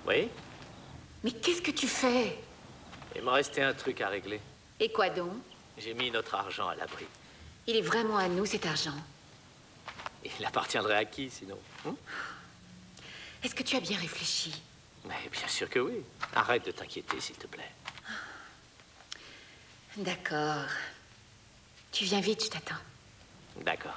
Oui? Mais qu'est-ce que tu fais? Il me restait un truc à régler. Et quoi donc? J'ai mis notre argent à l'abri. Il est vraiment à nous, cet argent. Il appartiendrait à qui, sinon? Est-ce que tu as bien réfléchi? Mais bien sûr que oui. Arrête de t'inquiéter, s'il te plaît. D'accord. Tu viens vite, je t'attends. D'accord.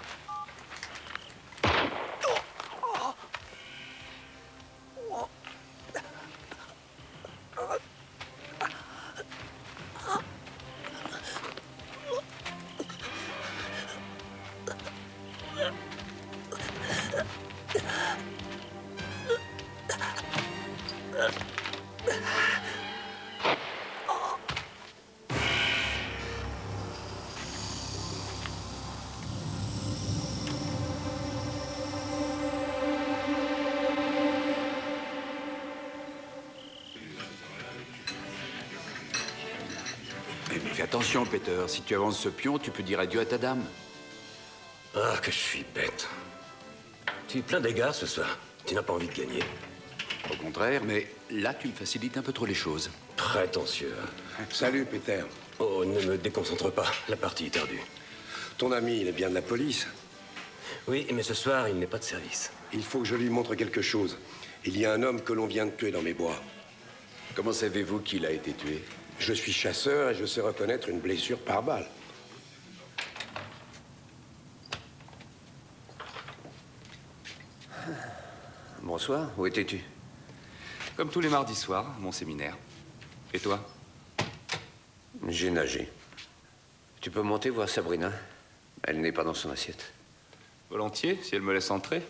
Fais attention, Peter. Si tu avances ce pion, tu peux dire adieu à ta dame. Ah, que je suis bête. Tu es plein d'égards ce soir. Tu n'as pas envie de gagner. Au contraire, mais là, tu me facilites un peu trop les choses. Prétentieux. Salut, Peter. Oh, ne me déconcentre pas. La partie est perdue. Ton ami, il est bien de la police. Oui, mais ce soir, il n'est pas de service. Il faut que je lui montre quelque chose. Il y a un homme que l'on vient de tuer dans mes bois. Comment savez-vous qu'il a été tué? Je suis chasseur et je sais reconnaître une blessure par balle. Bonsoir, où étais-tu? Comme tous les mardis soirs, mon séminaire. Et toi? J'ai nagé. Tu peux monter voir Sabrina? Elle n'est pas dans son assiette. Volontiers, si elle me laisse entrer.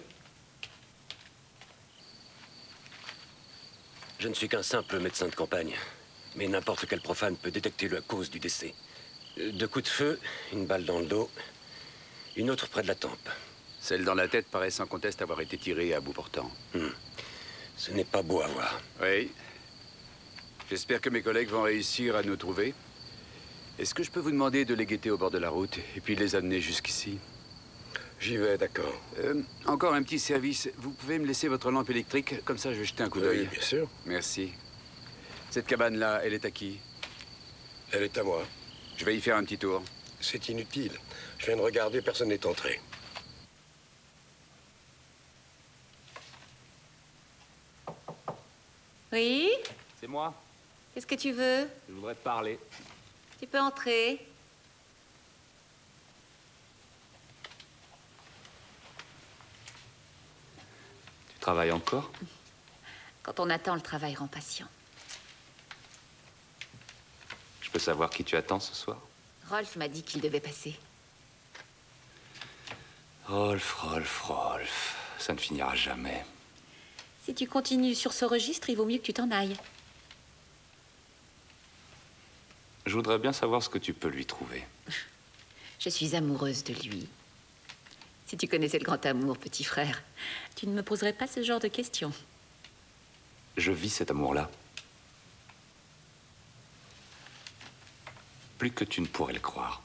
Je ne suis qu'un simple médecin de campagne. Mais n'importe quel profane peut détecter la cause du décès. 2 coups de feu, une balle dans le dos, une autre près de la tempe. Celle dans la tête paraît sans conteste avoir été tirée à bout portant. Ce n'est pas beau à voir. Oui. J'espère que mes collègues vont réussir à nous trouver. Est-ce que je peux vous demander de les guetter au bord de la route et puis de les amener jusqu'ici? J'y vais, d'accord. Encore un petit service. Vous pouvez me laisser votre lampe électrique? Comme ça, je vais jeter un coup d'œil. Oui, bien sûr. Merci. Cette cabane-là, elle est à qui? Elle est à moi. Je vais y faire un petit tour. C'est inutile. Je viens de regarder, personne n'est entré. Oui? C'est moi. Qu'est-ce que tu veux? Je voudrais te parler. Tu peux entrer. Tu travailles encore? Quand on attend, le travail rend patient. Je peux savoir qui tu attends ce soir? Rolf m'a dit qu'il devait passer. Rolf. Ça ne finira jamais. Si tu continues sur ce registre, il vaut mieux que tu t'en ailles. Je voudrais bien savoir ce que tu peux lui trouver. Je suis amoureuse de lui. Si tu connaissais le grand amour, petit frère, tu ne me poserais pas ce genre de questions. Je vis cet amour-là. Plus que tu ne pourrais le croire.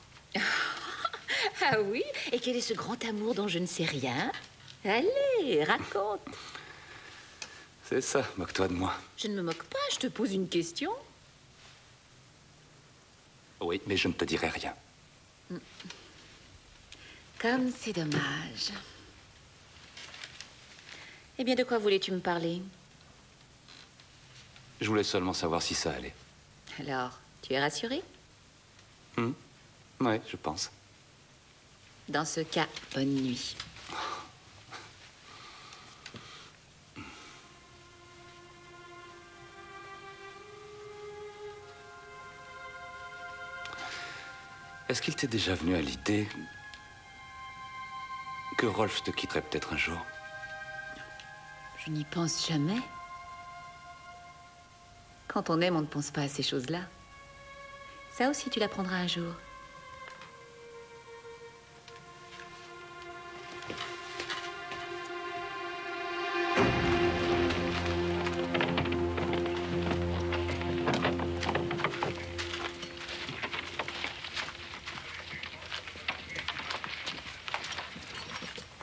Ah oui? Et quel est ce grand amour dont je ne sais rien? Allez, raconte. C'est ça, moque-toi de moi. Je ne me moque pas, je te pose une question. Oui, mais je ne te dirai rien. Comme c'est dommage. Eh bien, de quoi voulais-tu me parler? Je voulais seulement savoir si ça allait. Alors, tu es rassurée? Oui, je pense. Dans ce cas, bonne nuit. Est-ce qu'il t'est déjà venu à l'idée que Rolf te quitterait peut-être un jour? Je n'y pense jamais. Quand on aime, on ne pense pas à ces choses-là. Ça aussi, tu l'apprendras un jour.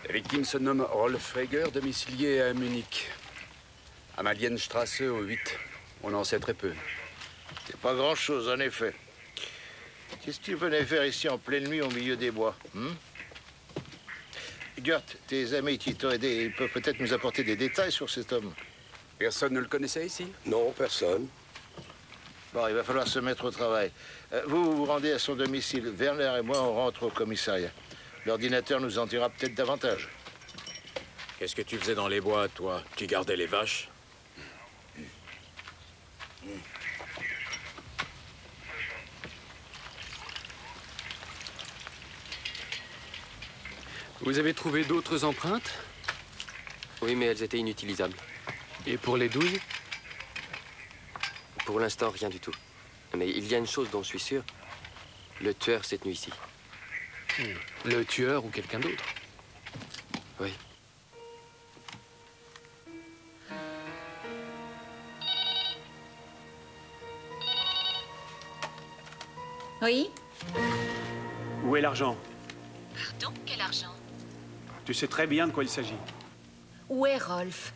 La victime se nomme Rolf Reger, domicilié à Munich. À Malienstrasse au 8. On en sait très peu. C'est pas grand-chose, en effet. Qu'est-ce que tu venais faire ici en pleine nuit au milieu des bois, Gert, tes amis qui t'ont aidé, ils peuvent peut-être nous apporter des détails sur cet homme. Personne ne le connaissait ici? Non, personne. Bon, il va falloir se mettre au travail. Vous vous rendez à son domicile. Werner et moi, on rentre au commissariat. L'ordinateur nous en dira peut-être davantage. Qu'est-ce que tu faisais dans les bois, toi? Tu gardais les vaches? Vous avez trouvé d'autres empreintes? Oui, mais elles étaient inutilisables. Et pour les douilles? Pour l'instant, rien du tout. Mais il y a une chose dont je suis sûr. Le tueur s'est tenu ici. Le tueur ou quelqu'un d'autre? Oui. Oui? Où est l'argent? Pardon? Quel argent? Tu sais très bien de quoi il s'agit. Où est Rolf?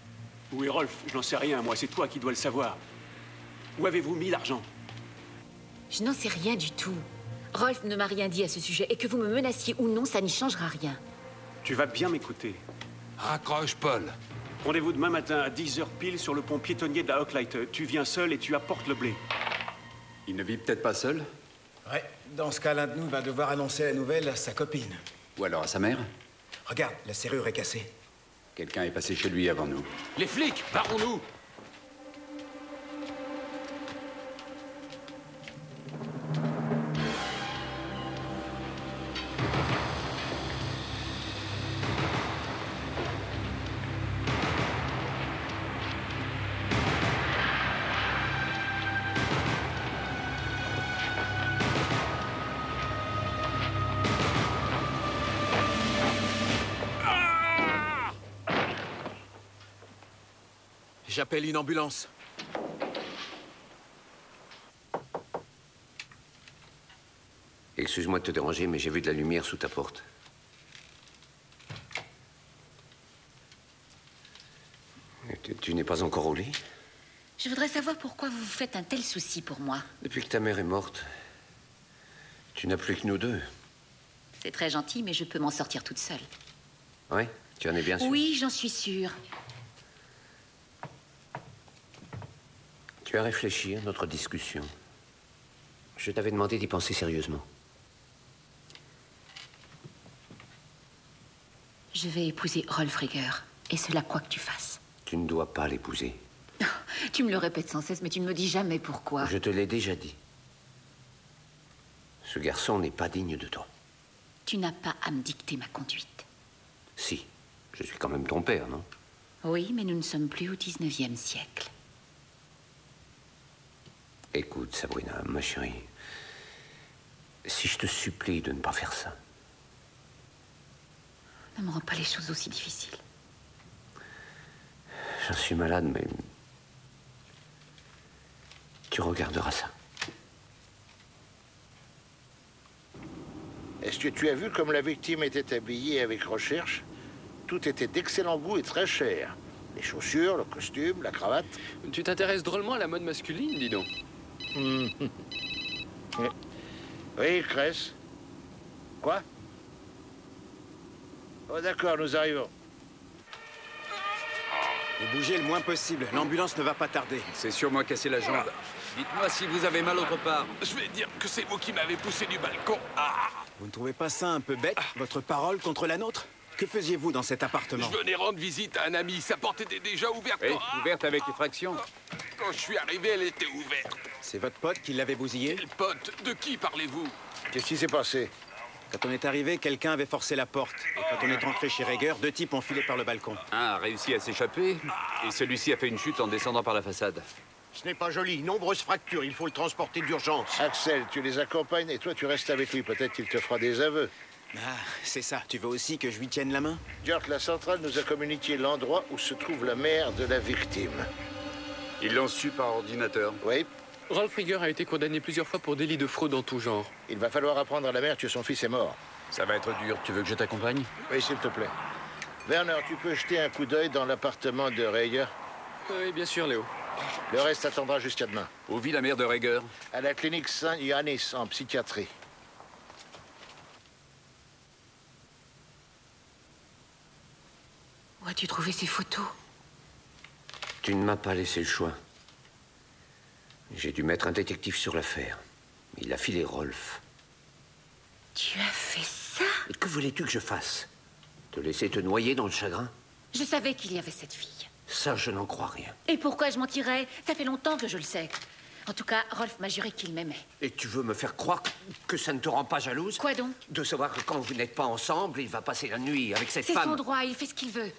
Où est Rolf? Je n'en sais rien, moi. C'est toi qui dois le savoir. Où avez-vous mis l'argent? Je n'en sais rien du tout. Rolf ne m'a rien dit à ce sujet. Et que vous me menaciez ou non, ça n'y changera rien. Tu vas bien m'écouter. Raccroche, Paul. Rendez-vous demain matin à 10h pile sur le pont piétonnier de la Hochleite. Tu viens seul et tu apportes le blé. Il ne vit peut-être pas seul? Ouais, dans ce cas, l'un de nous va devoir annoncer la nouvelle à sa copine. Ou alors à sa mère? Regarde, la serrure est cassée. Quelqu'un est passé chez lui avant nous. Les flics, barrons-nous! J'appelle une ambulance. Excuse-moi de te déranger, mais j'ai vu de la lumière sous ta porte. Tu n'es pas encore au lit? Je voudrais savoir pourquoi vous vous faites un tel souci pour moi. Depuis que ta mère est morte, tu n'as plus que nous deux. C'est très gentil, mais je peux m'en sortir toute seule. Oui? Tu en es bien sûr? Oui, j'en suis sûre. Tu as réfléchi à notre discussion. Je t'avais demandé d'y penser sérieusement. Je vais épouser Rolf Rieger, et cela quoi que tu fasses. Tu ne dois pas l'épouser. Tu me le répètes sans cesse, mais tu ne me dis jamais pourquoi. Je te l'ai déjà dit. Ce garçon n'est pas digne de toi. Tu n'as pas à me dicter ma conduite. Si, je suis quand même ton père, non? Oui, mais nous ne sommes plus au 19e siècle. Écoute, Sabrina, ma chérie, si je te supplie de ne pas faire ça. Ne me rends pas les choses aussi difficiles. J'en suis malade, mais tu regarderas ça. Est-ce que tu as vu comme la victime était habillée avec recherche? Tout était d'excellent goût et très cher. Les chaussures, le costume, la cravate. Tu t'intéresses drôlement à la mode masculine, dis donc. Oui, Cress. Quoi? Oh, d'accord, nous arrivons. Vous bougez le moins possible. L'ambulance ne va pas tarder. C'est sûrement cassé la jambe. Dites-moi si vous avez mal autre part. Je vais dire que c'est vous qui m'avez poussé du balcon. Ah! Vous ne trouvez pas ça un peu bête, votre parole contre la nôtre? Que faisiez-vous dans cet appartement? Je venais rendre visite à un ami. Sa porte était déjà ouverte. Oui, ouverte avec effraction. Quand je suis arrivé, elle était ouverte. C'est votre pote qui l'avait bousillé? Quel pote? De qui parlez-vous? Qu'est-ce qui s'est passé? Quand on est arrivé, quelqu'un avait forcé la porte. Et quand on est rentré chez Rieger, deux types ont filé par le balcon. Un a réussi à s'échapper, et celui-ci a fait une chute en descendant par la façade. Ce n'est pas joli. Nombreuses fractures. Il faut le transporter d'urgence. Axel, tu les accompagnes et toi, tu restes avec lui. Peut-être qu'il te fera des aveux. Ah, c'est ça. Tu veux aussi que je lui tienne la main? Gert, la centrale nous a communiqué l'endroit où se trouve la mère de la victime. Ils l'ont su par ordinateur. Oui. Rolf Rieger a été condamné plusieurs fois pour délit de fraude en tout genre. Il va falloir apprendre à la mère que son fils est mort. Ça va être dur. Tu veux que je t'accompagne? Oui, s'il te plaît. Werner, tu peux jeter un coup d'œil dans l'appartement de Rieger? Oui, bien sûr, Léo. Le reste attendra jusqu'à demain. Où vit la mère de Rieger? À la clinique Saint-Ioannis, en psychiatrie. Où as-tu trouvé ces photos? Tu ne m'as pas laissé le choix. J'ai dû mettre un détective sur l'affaire. Il a filé Rolf. Tu as fait ça? Et que voulais-tu que je fasse? Te laisser te noyer dans le chagrin? Je savais qu'il y avait cette fille. Ça, je n'en crois rien. Et pourquoi je mentirais? Ça fait longtemps que je le sais. En tout cas, Rolf m'a juré qu'il m'aimait. Et tu veux me faire croire que ça ne te rend pas jalouse? Quoi donc? De savoir que quand vous n'êtes pas ensemble, il va passer la nuit avec cette femme. C'est son droit, il fait ce qu'il veut.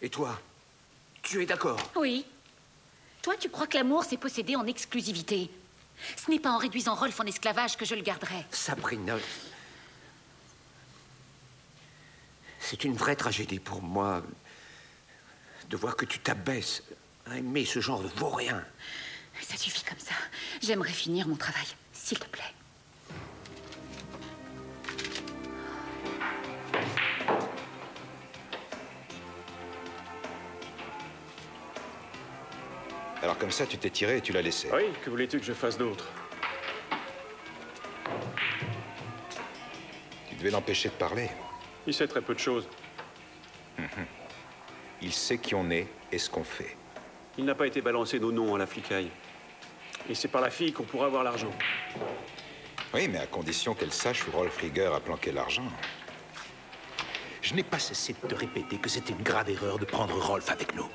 Et toi? Tu es d'accord? Oui. Toi, tu crois que l'amour, c'est posséder en exclusivité. Ce n'est pas en réduisant Rolf en esclavage que je le garderai. Sabrina... C'est une vraie tragédie pour moi de voir que tu t'abaisses à aimer ce genre de vaurien. Ça suffit comme ça. J'aimerais finir mon travail, s'il te plaît. Alors comme ça, tu t'es tiré et tu l'as laissé. Oui, que voulais-tu que je fasse d'autre? Tu devais l'empêcher de parler. Il sait très peu de choses. Il sait qui on est et ce qu'on fait. Il n'a pas été balancé nos noms à la flicaille. Et c'est par la fille qu'on pourra avoir l'argent. Oui, mais à condition qu'elle sache où Rolf Rieger a planqué l'argent. Je n'ai pas cessé de te répéter que c'était une grave erreur de prendre Rolf avec nous.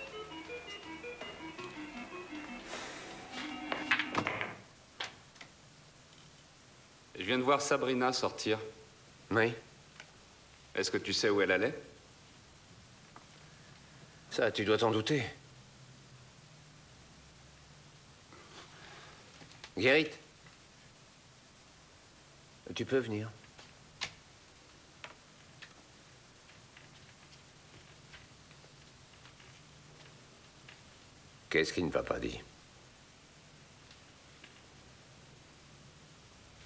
Je viens de voir Sabrina sortir. Oui. Est-ce que tu sais où elle allait? Ça, tu dois t'en douter. Gerrit, tu peux venir. Qu'est-ce qui ne va pas, dit?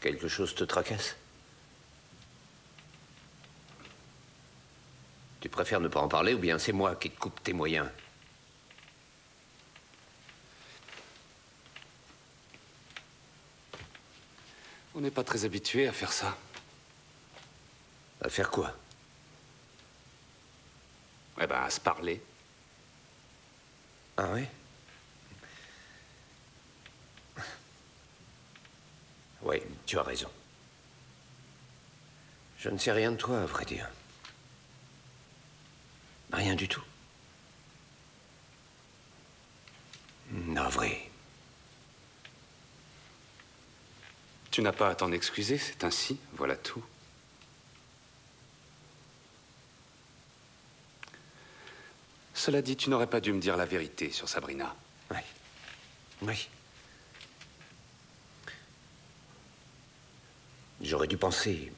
Quelque chose te tracasse? Tu préfères ne pas en parler ou bien c'est moi qui te coupe tes moyens? On n'est pas très habitué à faire ça. À faire quoi? Eh ben, à se parler. Ah oui? Oui, tu as raison. Je ne sais rien de toi, à vrai dire. Rien du tout. Navré. Tu n'as pas à t'en excuser, c'est ainsi, voilà tout. Cela dit, tu n'aurais pas dû me dire la vérité sur Sabrina. Oui. Oui. J'aurais dû penser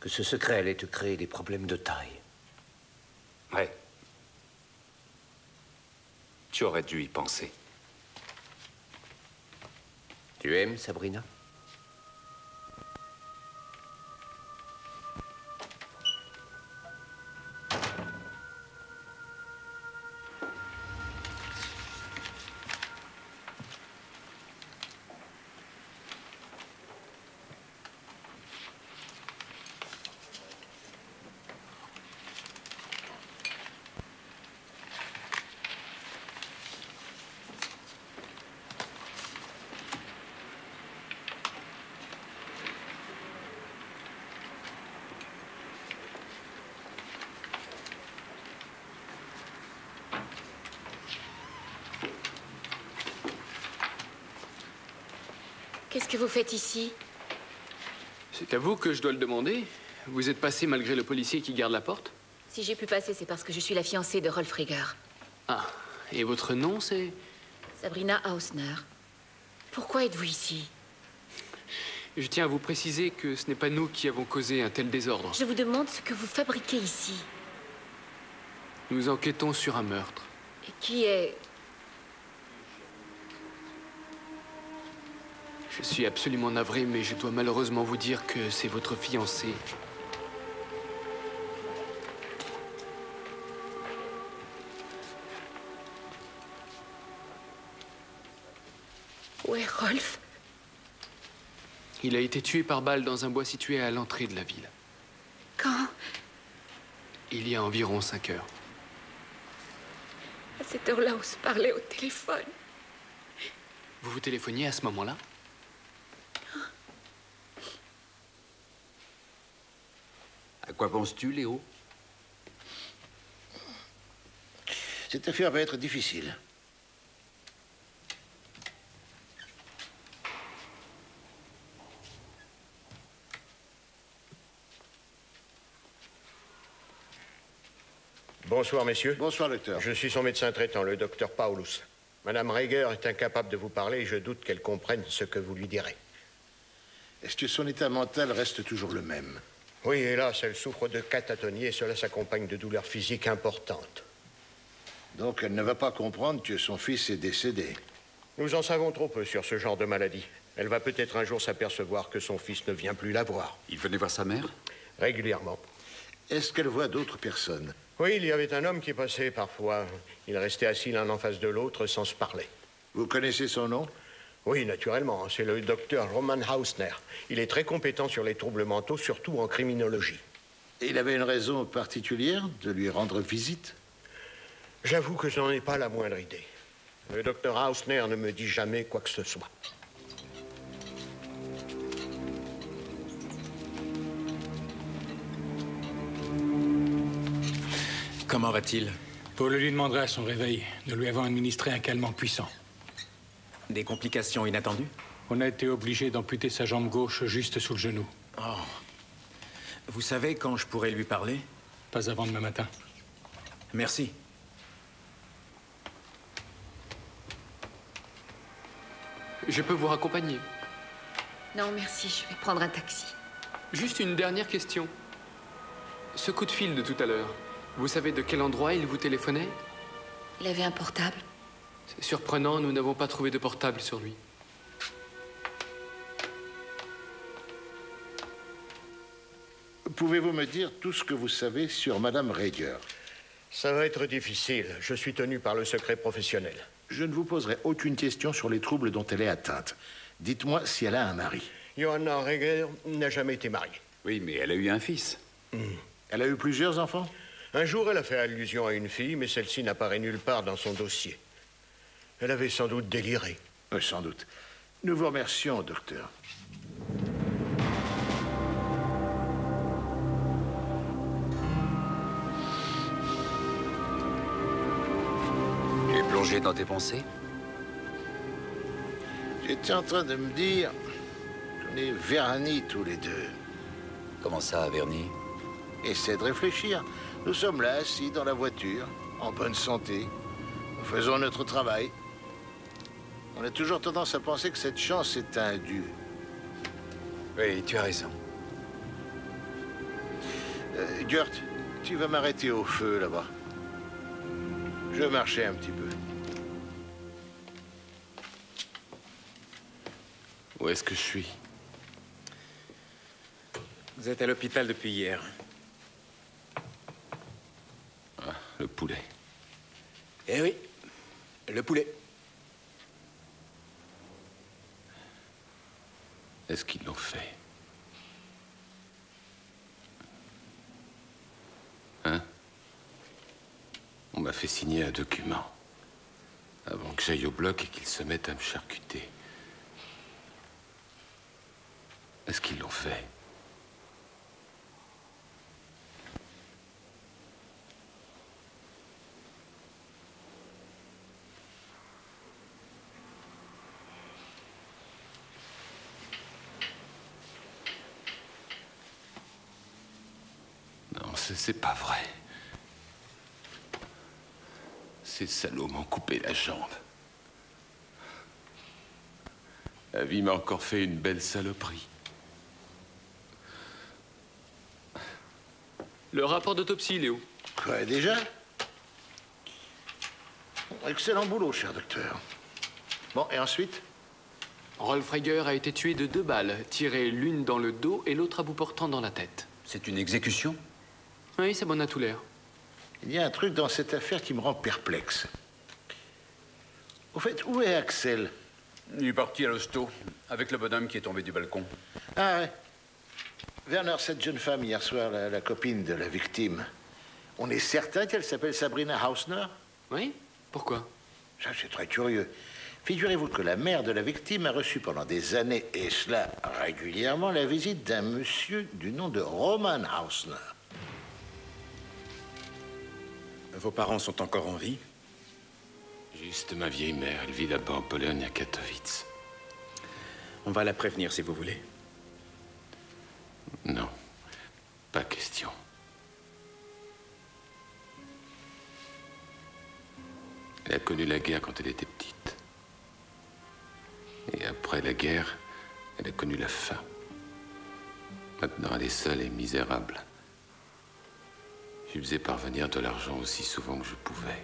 que ce secret allait te créer des problèmes de taille. Ouais. Tu aurais dû y penser. Tu aimes Sabrina? Qu'est-ce que vous faites ici? C'est à vous que je dois le demander. Vous êtes passé malgré le policier qui garde la porte? Si j'ai pu passer, c'est parce que je suis la fiancée de Rolf Rieger. Ah, et votre nom, c'est? Sabrina Hausner. Pourquoi êtes-vous ici? Je tiens à vous préciser que ce n'est pas nous qui avons causé un tel désordre. Je vous demande ce que vous fabriquez ici. Nous enquêtons sur un meurtre. Et qui est... Je suis absolument navré, mais je dois malheureusement vous dire que c'est votre fiancé. Où est Rolf? Il a été tué par balle dans un bois situé à l'entrée de la ville. Quand? Il y a environ 5 heures. À cette heure-là, on se parlait au téléphone. Vous vous téléphoniez à ce moment-là? À quoi penses-tu, Léo? Cette affaire va être difficile. Bonsoir, messieurs. Bonsoir, docteur. Je suis son médecin traitant, le docteur Paulus. Madame Rieger est incapable de vous parler et je doute qu'elle comprenne ce que vous lui direz. Est-ce que son état mental reste toujours le même? Oui, hélas, elle souffre de catatonie et cela s'accompagne de douleurs physiques importantes. Donc elle ne va pas comprendre que son fils est décédé. Nous en savons trop peu sur ce genre de maladie. Elle va peut-être un jour s'apercevoir que son fils ne vient plus la voir. Il venait voir sa mère? Régulièrement. Est-ce qu'elle voit d'autres personnes? Oui, il y avait un homme qui passait parfois. Il restait assis l'un en face de l'autre sans se parler. Vous connaissez son nom? Oui, naturellement. C'est le docteur Roman Hausner. Il est très compétent sur les troubles mentaux, surtout en criminologie. Et il avait une raison particulière de lui rendre visite? J'avoue que je n'en ai pas la moindre idée. Le docteur Hausner ne me dit jamais quoi que ce soit. Comment va-t-il? Paul lui demanderait à son réveil. Nous lui avons administré un calmant puissant. Des complications inattendues? On a été obligé d'amputer sa jambe gauche juste sous le genou. Oh. Vous savez quand je pourrais lui parler? Pas avant demain matin. Merci. Je peux vous raccompagner. Non, merci, je vais prendre un taxi. Juste une dernière question. Ce coup de fil de tout à l'heure, vous savez de quel endroit il vous téléphonait? Il avait un portable. C'est surprenant, nous n'avons pas trouvé de portable sur lui. Pouvez-vous me dire tout ce que vous savez sur Madame Rieger? Ça va être difficile. Je suis tenu par le secret professionnel. Je ne vous poserai aucune question sur les troubles dont elle est atteinte. Dites-moi si elle a un mari. Johanna Rieger n'a jamais été mariée. Oui, mais elle a eu un fils. Elle a eu plusieurs enfants? Un jour, elle a fait allusion à une fille, mais celle-ci n'apparaît nulle part dans son dossier. Elle avait sans doute déliré. Sans doute. Nous vous remercions, docteur. Tu es plongé dans tes pensées? J'étais en train de me dire qu'on est vernis tous les deux. Comment ça, vernis? Essaie de réfléchir. Nous sommes là, assis dans la voiture, en bonne santé. Nous faisons notre travail. On a toujours tendance à penser que cette chance est indue. Oui, tu as raison. Gert, tu vas m'arrêter au feu, là-bas. Je vais marcher un petit peu. Où est-ce que je suis? Vous êtes à l'hôpital depuis hier. Ah, le poulet. Eh oui, le poulet. Est-ce qu'ils l'ont fait? Hein? On m'a fait signer un document avant que j'aille au bloc et qu'ils se mettent à me charcuter. Est-ce qu'ils l'ont fait? Non, c'est pas vrai. Ces salauds m'ont coupé la jambe. La vie m'a encore fait une belle saloperie. Le rapport d'autopsie, Léo. Quoi, déjà? Excellent boulot, cher docteur. Bon, et ensuite? Rolf Rieger a été tué de 2 balles, tirées l'une dans le dos et l'autre à bout portant dans la tête. C'est une exécution? Oui, ça m'en a tout l'air. Il y a un truc dans cette affaire qui me rend perplexe. Au fait, où est Axel? Il est parti à l'hosto, avec le bonhomme qui est tombé du balcon. Ah ouais. Werner, cette jeune femme hier soir, la copine de la victime, on est certain qu'elle s'appelle Sabrina Hausner? Oui? Pourquoi? Ça, c'est très curieux. Figurez-vous que la mère de la victime a reçu pendant des années, et cela régulièrement, la visite d'un monsieur du nom de Roman Hausner. Vos parents sont encore en vie? Juste ma vieille mère. Elle vit là-bas en Pologne, à Katowice. On va la prévenir si vous voulez. Non, pas question. Elle a connu la guerre quand elle était petite. Et après la guerre, elle a connu la faim. Maintenant, elle est seule et misérable. Je lui faisais parvenir de l'argent aussi souvent que je pouvais.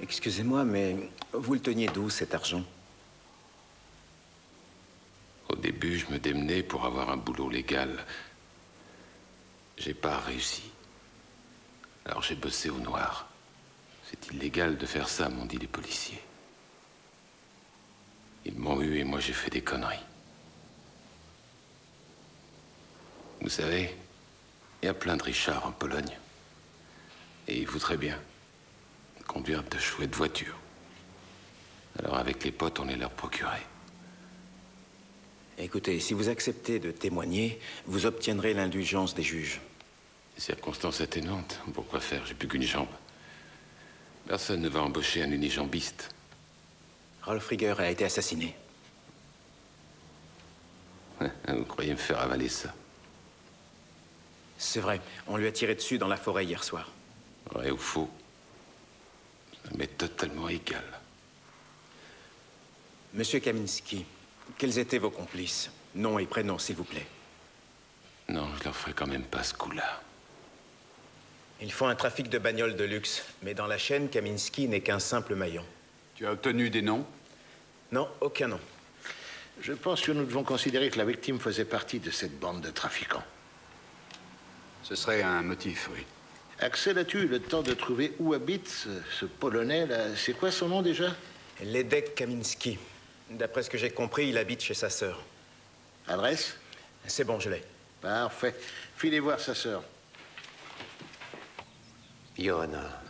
Excusez-moi, mais vous le teniez d'où, cet argent? Au début, je me démenais pour avoir un boulot légal. J'ai pas réussi. Alors j'ai bossé au noir. C'est illégal de faire ça, m'ont dit les policiers. Ils m'ont eu et moi j'ai fait des conneries. Vous savez, il y a plein de Richards en Pologne. Et ils voudraient bien conduire de chouettes voitures. Alors avec les potes, on les leur procurait. Écoutez, si vous acceptez de témoigner, vous obtiendrez l'indulgence des juges. Circonstances atténuantes. Pourquoi faire? J'ai plus qu'une jambe. Personne ne va embaucher un unijambiste. Rolf Rieger a été assassiné. Vous croyez me faire avaler ça? C'est vrai, on lui a tiré dessus dans la forêt hier soir. Vrai ou faux? Ça m'est totalement égal. Monsieur Kaminski, quels étaient vos complices? Nom et prénom, s'il vous plaît. Non, je leur ferai quand même pas ce coup-là. Ils font un trafic de bagnoles de luxe, mais dans la chaîne, Kaminski n'est qu'un simple maillon. Tu as obtenu des noms? Non, aucun nom. Je pense que nous devons considérer que la victime faisait partie de cette bande de trafiquants. Ce serait un motif, oui. Axel, as-tu eu le temps de trouver où habite ce Polonais, là? C'est quoi son nom, déjà? Ledek Kaminski. D'après ce que j'ai compris, il habite chez sa sœur. Adresse? C'est bon, je l'ai. Parfait. Filez voir sa sœur. Johanna,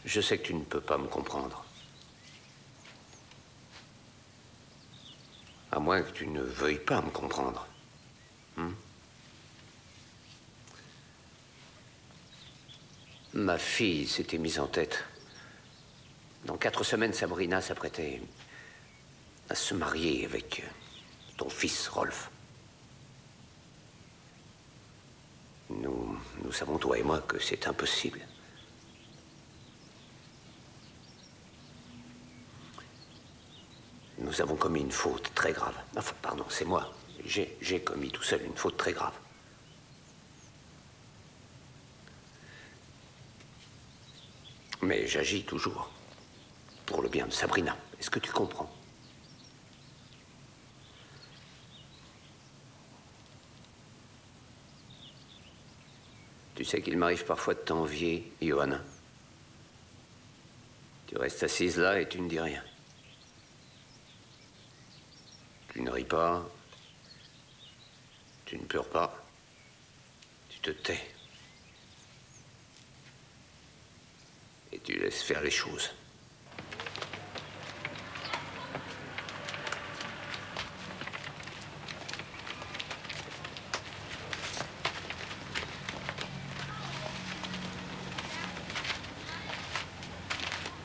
je sais que tu ne peux pas me comprendre. À moins que tu ne veuilles pas me comprendre. Ma fille s'était mise en tête. Dans 4 semaines, Sabrina s'apprêtait à se marier avec ton fils, Rolf. Nous savons, toi et moi, que c'est impossible. Nous avons commis une faute très grave. Enfin, pardon, c'est moi. J'ai commis tout seul une faute très grave. Mais j'agis toujours pour le bien de Sabrina. Est-ce que tu comprends? Tu sais qu'il m'arrive parfois de t'envier, Johanna. Tu restes assise là et tu ne dis rien. Tu ne ris pas. Tu ne pleures pas. Tu te tais. Et tu laisses faire les choses.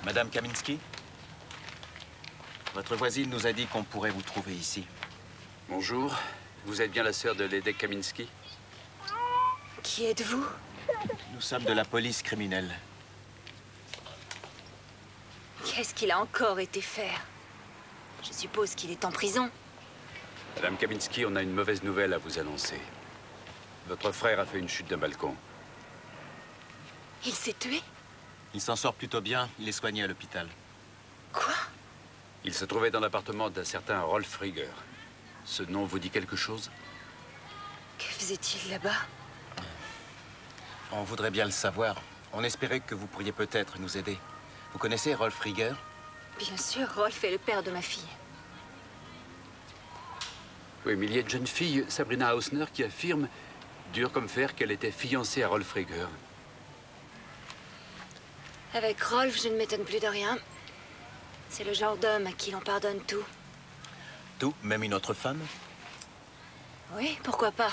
Madame Kaminski, votre voisine nous a dit qu'on pourrait vous trouver ici. Bonjour. Vous êtes bien la sœur de Ledek Kaminski? Qui êtes-vous? Nous sommes de la police criminelle. Qu'est-ce qu'il a encore été faire? Je suppose qu'il est en prison. Madame Kaminski, on a une mauvaise nouvelle à vous annoncer. Votre frère a fait une chute d'un balcon. Il s'est tué? Il s'en sort plutôt bien. Il est soigné à l'hôpital. Quoi? Il se trouvait dans l'appartement d'un certain Rolf Rieger. Ce nom vous dit quelque chose? Que faisait-il là-bas? On voudrait bien le savoir. On espérait que vous pourriez peut-être nous aider. Vous connaissez Rolf Rieger? Bien sûr, Rolf est le père de ma fille. Oui, mais il y a une jeune fille, Sabrina Hausner, qui affirme, dur comme fer, qu'elle était fiancée à Rolf Rieger. Avec Rolf, je ne m'étonne plus de rien. C'est le genre d'homme à qui l'on pardonne tout. Tout, même une autre femme? Oui, pourquoi pas?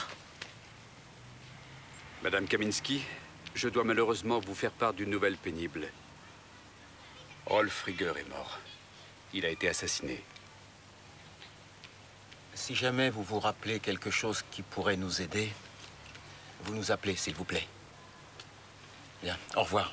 Madame Kaminski, je dois malheureusement vous faire part d'une nouvelle pénible. Rolf Rieger est mort. Il a été assassiné. Si jamais vous vous rappelez quelque chose qui pourrait nous aider, vous nous appelez, s'il vous plaît. Bien, au revoir.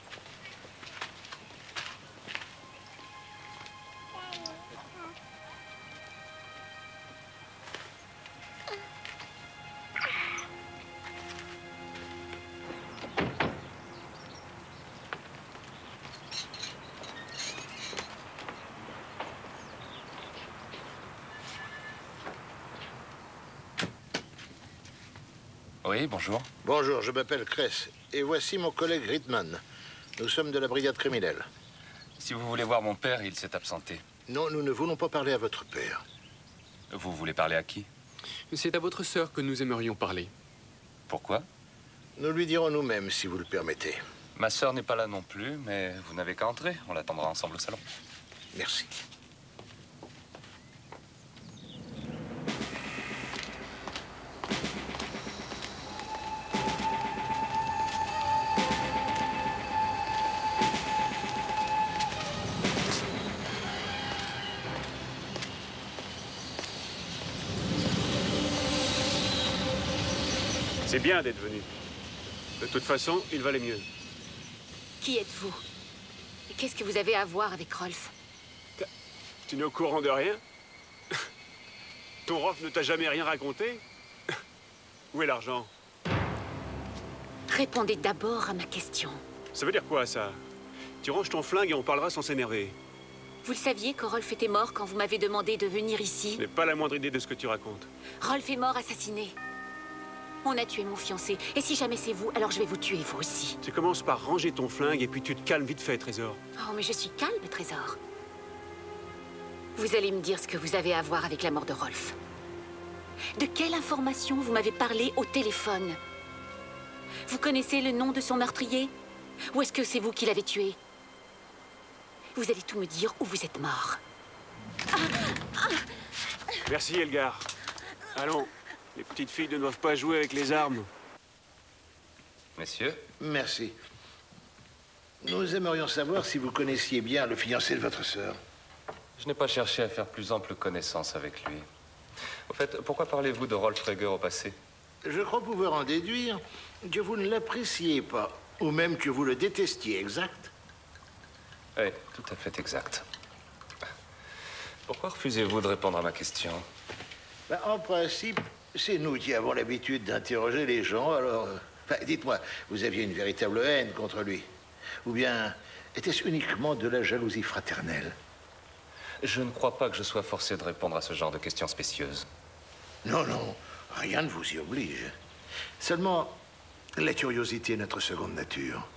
Oui, bonjour. Bonjour, je m'appelle Kress. Et voici mon collègue Rittman. Nous sommes de la brigade criminelle. Si vous voulez voir mon père, il s'est absenté. Non, nous ne voulons pas parler à votre père. Vous voulez parler à qui? C'est à votre sœur que nous aimerions parler. Pourquoi? Nous lui dirons nous-mêmes, si vous le permettez. Ma sœur n'est pas là non plus, mais vous n'avez qu'à entrer. On l'attendra ensemble au salon. Merci. C'est bien d'être venu. De toute façon, il valait mieux. Qui êtes-vous? Et qu'est-ce que vous avez à voir avec Rolf? Tu n'es au courant de rien? Ton Rolf ne t'a jamais rien raconté? Où est l'argent? Répondez d'abord à ma question. Ça veut dire quoi, ça? Tu ranges ton flingue et on parlera sans s'énerver. Vous le saviez que Rolf était mort quand vous m'avez demandé de venir ici? Je n'ai pas la moindre idée de ce que tu racontes. Rolf est mort assassiné. On a tué mon fiancé. Et si jamais c'est vous, alors je vais vous tuer, vous aussi. Tu commences par ranger ton flingue et puis tu te calmes vite fait, Trésor. Oh, mais je suis calme, Trésor. Vous allez me dire ce que vous avez à voir avec la mort de Rolf. De quelle information vous m'avez parlé au téléphone? Vous connaissez le nom de son meurtrier? Ou est-ce que c'est vous qui l'avez tué? Vous allez tout me dire ou vous êtes mort. Merci, Elgar. Allons. Les petites filles ne doivent pas jouer avec les armes. Messieurs? Merci. Nous aimerions savoir si vous connaissiez bien le fiancé de votre sœur. Je n'ai pas cherché à faire plus ample connaissance avec lui. Au fait, pourquoi parlez-vous de Rolf Rieger au passé? Je crois pouvoir en déduire que vous ne l'appréciez pas, ou même que vous le détestiez, exact? Oui, tout à fait exact. Pourquoi refusez-vous de répondre à ma question? En principe, c'est nous qui avons l'habitude d'interroger les gens, alors... dites-moi, vous aviez une véritable haine contre lui? Ou bien était-ce uniquement de la jalousie fraternelle? Je ne crois pas que je sois forcé de répondre à ce genre de questions spécieuses. Non, non, rien ne vous y oblige. Seulement, la curiosité est notre seconde nature.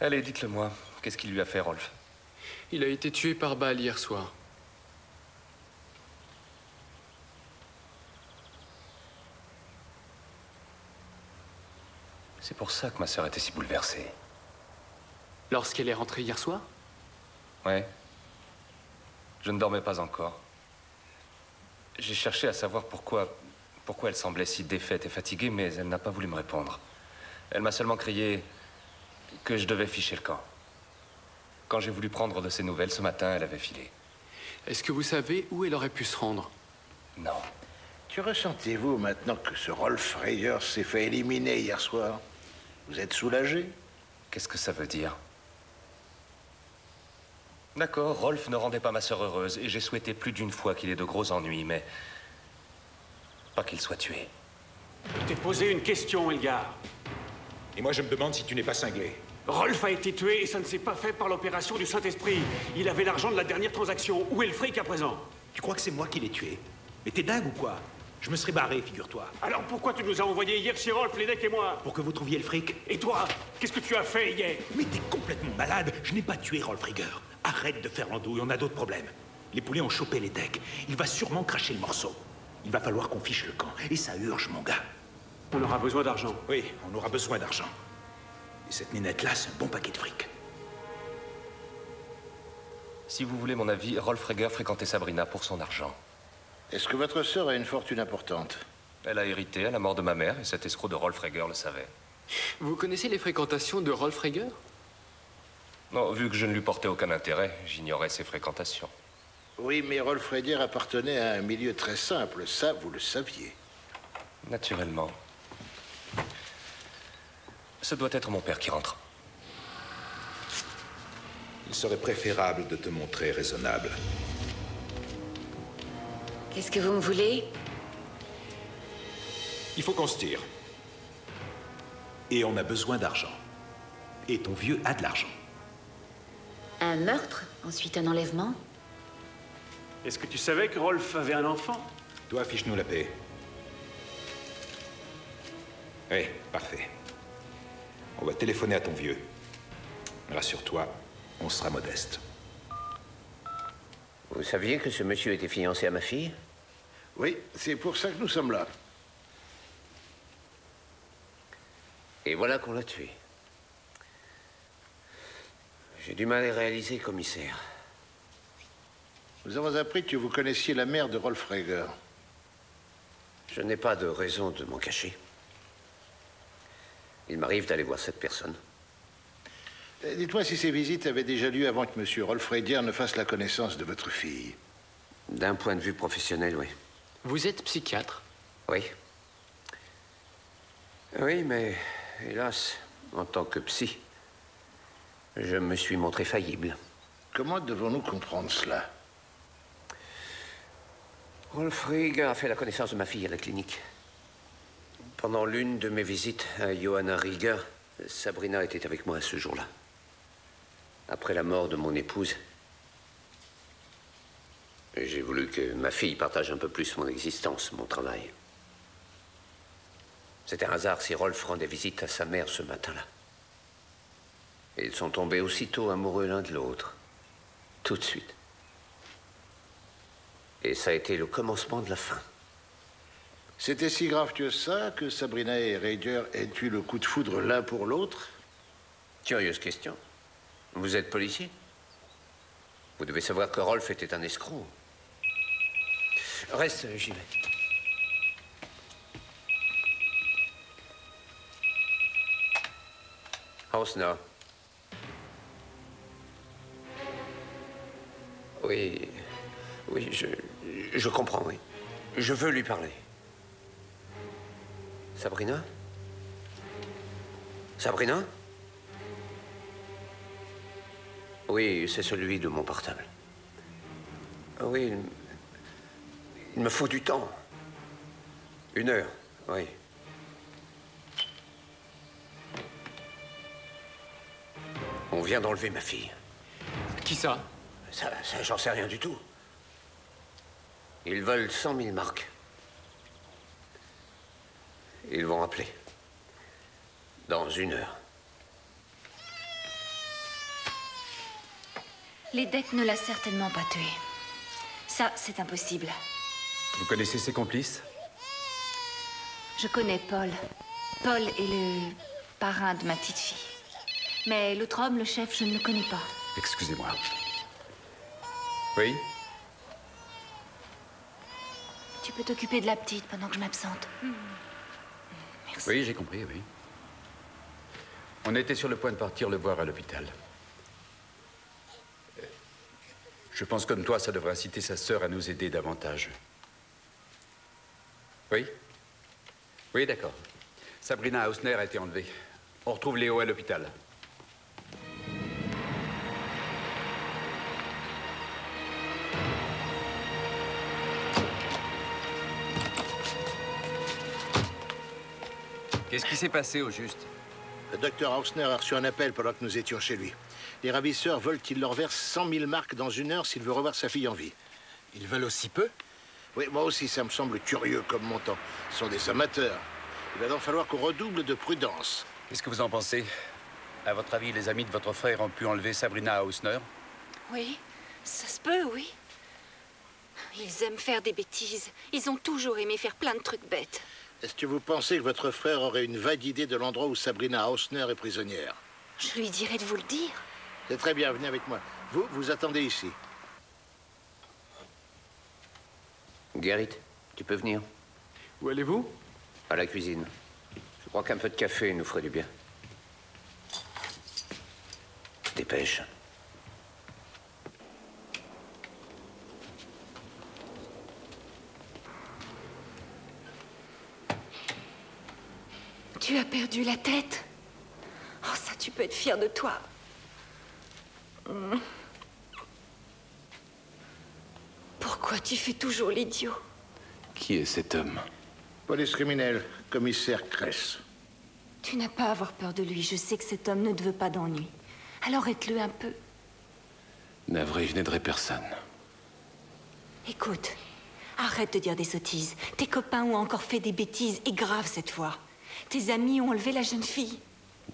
Allez, dites-le-moi. Qu'est-ce qu'il lui a fait, Rolf? Il a été tué par balle hier soir. C'est pour ça que ma sœur était si bouleversée. Lorsqu'elle est rentrée hier soir? Ouais. Je ne dormais pas encore. J'ai cherché à savoir pourquoi elle semblait si défaite et fatiguée, mais elle n'a pas voulu me répondre. Elle m'a seulement crié que je devais ficher le camp. Quand j'ai voulu prendre de ses nouvelles ce matin, elle avait filé. Est-ce que vous savez où elle aurait pu se rendre? Non. Que ressentez-vous maintenant que ce Rolf Rieger s'est fait éliminer hier soir? Vous êtes soulagé? Qu'est-ce que ça veut dire? D'accord, Rolf ne rendait pas ma sœur heureuse, et j'ai souhaité plus d'une fois qu'il ait de gros ennuis, mais pas qu'il soit tué. Je t'ai posé une question, Elgar. Et moi, je me demande si tu n'es pas cinglé. Rolf a été tué et ça ne s'est pas fait par l'opération du Saint-Esprit. Il avait l'argent de la dernière transaction. Où est le fric à présent? Tu crois que c'est moi qui l'ai tué? Mais t'es dingue ou quoi? Je me serais barré, figure-toi. Alors pourquoi tu nous as envoyés hier chez Rolf, Lédek et moi? Pour que vous trouviez le fric. Et toi, qu'est-ce que tu as fait hier? Mais t'es complètement malade. Je n'ai pas tué Rolf Rieger. Arrête de faire l'andouille, on a d'autres problèmes. Les poulets ont chopé les decks. Il va sûrement cracher le morceau. Il va falloir qu'on fiche le camp. Et ça urge, mon gars. On aura besoin d'argent. Oui, on aura besoin d'argent. Et cette ninette-là, c'est un bon paquet de fric. Si vous voulez mon avis, Rolf Reger fréquentait Sabrina pour son argent. Est-ce que votre sœur a une fortune importante? Elle a hérité à la mort de ma mère et cet escroc de Rolf Reger le savait. Vous connaissez les fréquentations de Rolf Reger? Non, vu que je ne lui portais aucun intérêt, j'ignorais ses fréquentations. Oui, mais Rolf Reger appartenait à un milieu très simple. Ça, vous le saviez. Naturellement. Ce doit être mon père qui rentre. Il serait préférable de te montrer raisonnable. Qu'est-ce que vous me voulez? Il faut qu'on se tire. Et on a besoin d'argent. Et ton vieux a de l'argent. Un meurtre, ensuite un enlèvement? Est-ce que tu savais que Rolf avait un enfant? Toi, fiche-nous la paix. Oui, parfait. On va téléphoner à ton vieux. Rassure-toi, on sera modeste. Vous saviez que ce monsieur était fiancé à ma fille? Oui, c'est pour ça que nous sommes là. Et voilà qu'on l'a tué. J'ai du mal à réaliser, commissaire. Nous avons appris que vous connaissiez la mère de Rolf Reger. Je n'ai pas de raison de m'en cacher. Il m'arrive d'aller voir cette personne. Dites-moi si ces visites avaient déjà lieu avant que M. Rolf Reger ne fasse la connaissance de votre fille. D'un point de vue professionnel, oui. Vous êtes psychiatre? Oui. Oui, mais hélas, en tant que psy, je me suis montré faillible. Comment devons-nous comprendre cela? Rolf Reger a fait la connaissance de ma fille à la clinique. Pendant l'une de mes visites à Johanna Rieger, Sabrina était avec moi ce jour-là. Après la mort de mon épouse, j'ai voulu que ma fille partage un peu plus mon existence, mon travail. C'est un hasard si Rolf rendait visite à sa mère ce matin-là. Et ils sont tombés aussitôt amoureux l'un de l'autre. Tout de suite. Et ça a été le commencement de la fin. C'était si grave que ça, que Sabrina et Reger aient eu le coup de foudre l'un pour l'autre? Curieuse question. Vous êtes policier? Vous devez savoir que Rolf était un escroc. Reste, j'y vais. Hausner. Oui, oui, je comprends, oui. Je veux lui parler. Sabrina? Sabrina? Oui, c'est celui de mon portable. Oui, il me faut du temps. 1 heure, oui. On vient d'enlever ma fille. Qui ça? Ça, j'en sais rien du tout. Ils veulent 100 000 marks. Ils vont appeler. Dans 1 heure. Les decks ne l'a certainement pas tué. Ça, c'est impossible. Vous connaissez ses complices? Je connais Paul. Paul est le parrain de ma petite fille. Mais l'autre homme, le chef, je ne le connais pas. Excusez-moi. Oui? Tu peux t'occuper de la petite pendant que je m'absente. Merci. Oui, j'ai compris, oui. On était sur le point de partir le voir à l'hôpital. Je pense comme toi, ça devrait inciter sa sœur à nous aider davantage. Oui? Oui, d'accord. Sabrina Hausner a été enlevée. On retrouve Léo à l'hôpital. Qu'est-ce qui s'est passé au juste? Le docteur Hausner a reçu un appel pendant que nous étions chez lui. Les ravisseurs veulent qu'il leur verse 100 000 marks dans 1 heure s'il veut revoir sa fille en vie. Ils veulent aussi peu? Oui, moi aussi, ça me semble curieux comme montant. Ce sont des amateurs. Il va donc falloir qu'on redouble de prudence. Qu'est-ce que vous en pensez? À votre avis, les amis de votre frère ont pu enlever Sabrina Hausner? Oui, ça se peut, oui. Ils aiment faire des bêtises. Ils ont toujours aimé faire plein de trucs bêtes. Est-ce que vous pensez que votre frère aurait une vague idée de l'endroit où Sabrina Hausner est prisonnière? Je lui dirai de vous le dire. C'est très bien, venez avec moi. Vous attendez ici. Gerrit, tu peux venir? Où allez-vous? À la cuisine. Je crois qu'un peu de café nous ferait du bien. Dépêche. Tu as perdu la tête? Oh, ça, tu peux être fier de toi. Pourquoi tu fais toujours l'idiot? Qui est cet homme? Police criminelle, commissaire Kress. Tu n'as pas à avoir peur de lui. Je sais que cet homme ne te veut pas d'ennui. Alors aide-le un peu. Navré, je n'aiderai personne. Écoute, arrête de dire des sottises. Tes copains ont encore fait des bêtises, et graves cette fois. Tes amis ont enlevé la jeune fille.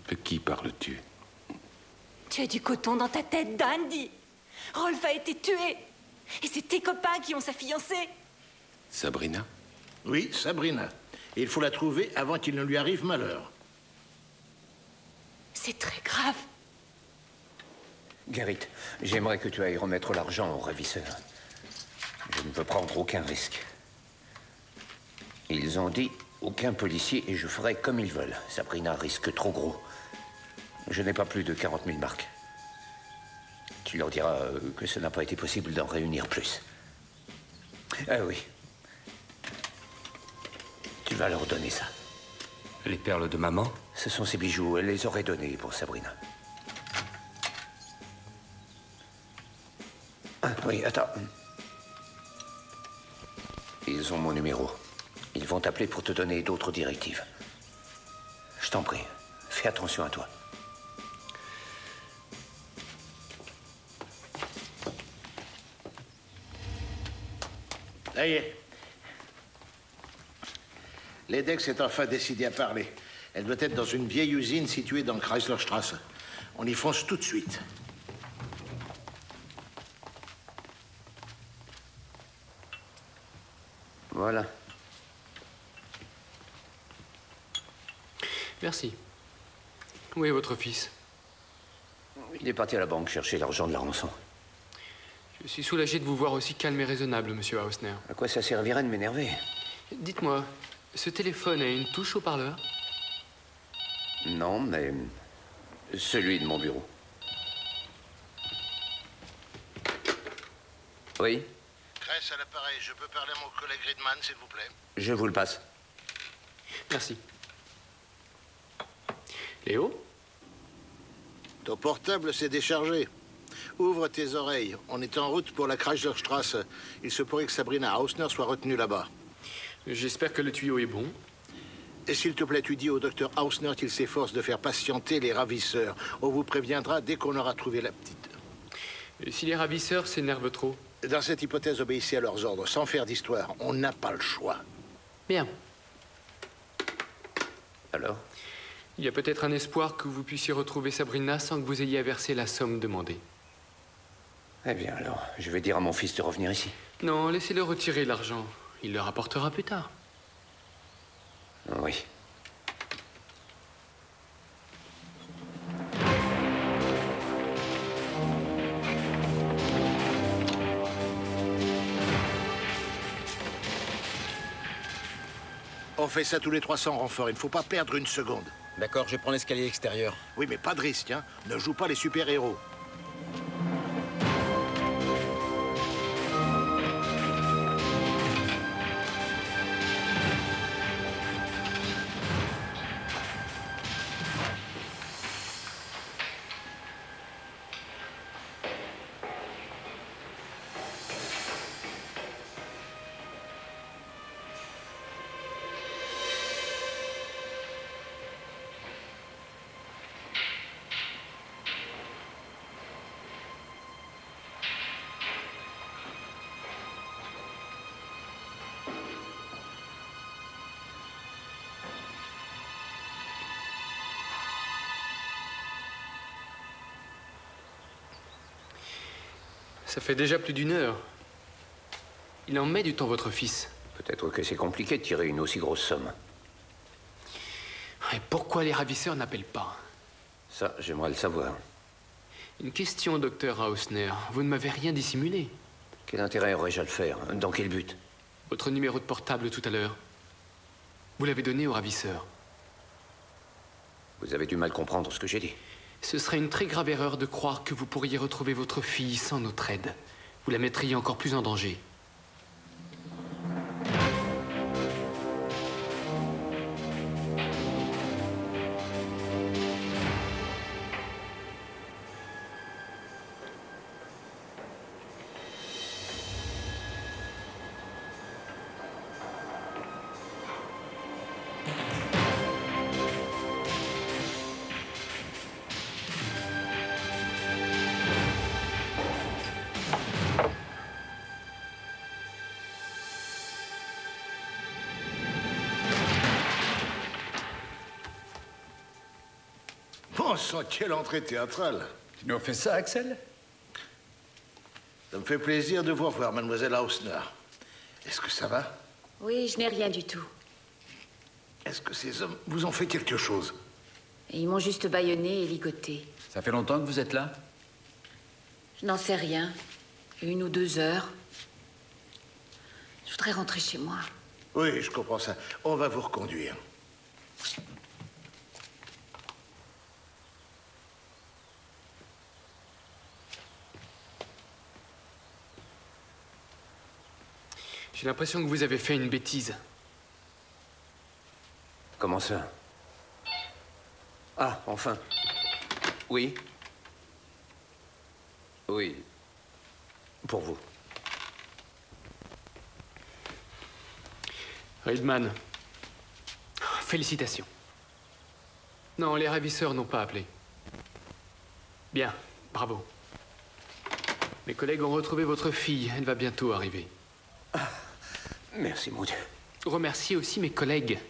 De qui parles-tu? Tu as du coton dans ta tête, Dandy. Rolf a été tué. Et c'est tes copains qui ont sa fiancée. Sabrina? Oui, Sabrina. Et il faut la trouver avant qu'il ne lui arrive malheur. C'est très grave. Gerrit, j'aimerais que tu ailles remettre l'argent au ravisseur. Je ne veux prendre aucun risque. Ils ont dit aucun policier et je ferai comme ils veulent. Sabrina risque trop gros. Je n'ai pas plus de 40 000 marks. Tu leur diras que ce n'a pas été possible d'en réunir plus. Ah oui. Tu vas leur donner ça. Les perles de maman? Ce sont ses bijoux. Elle les aurait donnés pour Sabrina. Ah, oui, attends. Ils ont mon numéro. Ils vont t'appeler pour te donner d'autres directives. Je t'en prie, fais attention à toi. Ça y est. L'EDEX est enfin décidée à parler. Elle doit être dans une vieille usine située dans Chryslerstrasse. On y fonce tout de suite. Voilà. Merci. Où est votre fils? Il est parti à la banque chercher l'argent de la rançon. Je suis soulagé de vous voir aussi calme et raisonnable, monsieur Hausner. À quoi ça servirait de m'énerver? Dites-moi, ce téléphone a une touche haut-parleur? Non, mais celui de mon bureau. Oui? Kress à l'appareil. Je peux parler à mon collègue Riedman, s'il vous plaît? Je vous le passe. Merci. Léo? Ton portable s'est déchargé. Ouvre tes oreilles. On est en route pour la Chryslerstrasse. Il se pourrait que Sabrina Hausner soit retenue là-bas. J'espère que le tuyau est bon. Et s'il te plaît, tu dis au docteur Hausner qu'il s'efforce de faire patienter les ravisseurs. On vous préviendra dès qu'on aura trouvé la petite. Et si les ravisseurs s'énervent trop? Dans cette hypothèse, obéissez à leurs ordres, sans faire d'histoire. On n'a pas le choix. Bien. Alors? Il y a peut-être un espoir que vous puissiez retrouver Sabrina sans que vous ayez à verser la somme demandée. Eh bien alors, je vais dire à mon fils de revenir ici. Non, laissez-le retirer l'argent. Il le rapportera plus tard. Oui. On fait ça tous les 300 renforts. Il ne faut pas perdre une seconde. D'accord, je prends l'escalier extérieur. Oui, mais pas de risque, hein. Ne joue pas les super-héros. Ça fait déjà plus d'1 heure. Il en met du temps, votre fils. Peut-être que c'est compliqué de tirer une aussi grosse somme. Et pourquoi les ravisseurs n'appellent pas? Ça, j'aimerais le savoir. Une question, docteur Hausner. Vous ne m'avez rien dissimulé. Quel intérêt aurais-je à le faire? Dans quel but? Votre numéro de portable tout à l'heure. Vous l'avez donné aux ravisseurs. Vous avez du mal comprendre ce que j'ai dit. Ce serait une très grave erreur de croire que vous pourriez retrouver votre fille sans notre aide. Vous la mettriez encore plus en danger. Bon sang, quelle entrée théâtrale. Tu nous fais ça, Axel? Ça me fait plaisir de vous revoir, mademoiselle Hausner. Est-ce que ça va? Oui, je n'ai rien du tout. Est-ce que ces hommes vous ont fait quelque chose? Et ils m'ont juste bâillonné et ligoté. Ça fait longtemps que vous êtes là? Je n'en sais rien. 1 ou 2 heures. Je voudrais rentrer chez moi. Oui, je comprends ça. On va vous reconduire. J'ai l'impression que vous avez fait une bêtise. Comment ça? Ah, enfin. Oui. Oui. Pour vous. Reedman. Félicitations. Non, les ravisseurs n'ont pas appelé. Bien, bravo. Mes collègues ont retrouvé votre fille. Elle va bientôt arriver. Merci, mon Dieu. Remerciez aussi mes collègues.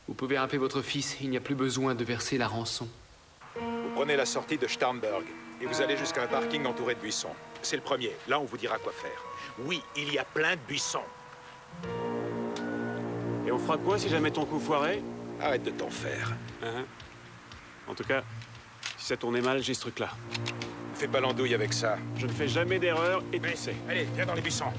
Vous pouvez rappeler votre fils. Il n'y a plus besoin de verser la rançon. Vous prenez la sortie de Starnberg et vous allez jusqu'à un parking entouré de buissons. C'est le premier. Là, on vous dira quoi faire. Oui, il y a plein de buissons. Et on fera quoi si jamais ton coup foirait? Arrête de t'en faire. En tout cas, si ça tournait mal, j'ai ce truc-là. Fais pas l'andouille avec ça. Je ne fais jamais d'erreur et tu sais. Allez, viens dans les buissons.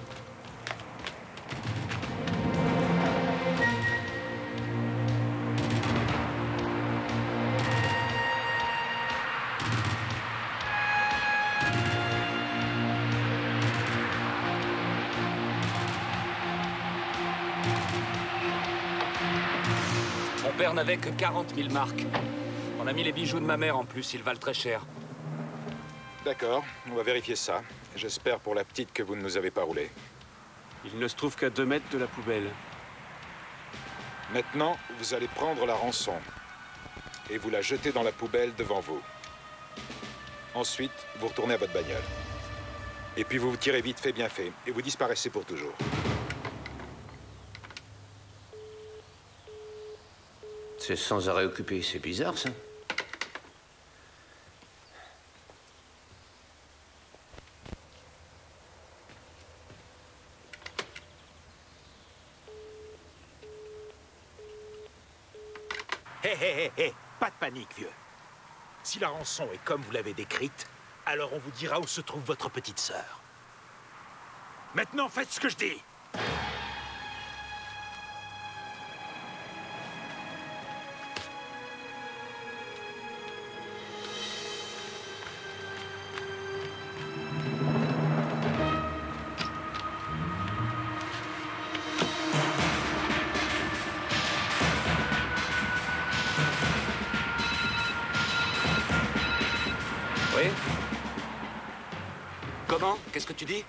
Mon père n'avait que 40 000 marks. On a mis les bijoux de ma mère en plus, ils valent très cher. D'accord, on va vérifier ça. J'espère pour la petite que vous ne nous avez pas roulé. Il ne se trouve qu'à 2 mètres de la poubelle. Maintenant, vous allez prendre la rançon et vous la jetez dans la poubelle devant vous. Ensuite, vous retournez à votre bagnole. Et puis vous vous tirez vite fait, bien fait, et vous disparaissez pour toujours. C'est sans arrêt occupé, c'est bizarre, ça. Hé, pas de panique, vieux. Si la rançon est comme vous l'avez décrite, alors on vous dira où se trouve votre petite sœur. Maintenant, faites ce que je dis. Oui? Comment? Qu'est-ce que tu dis?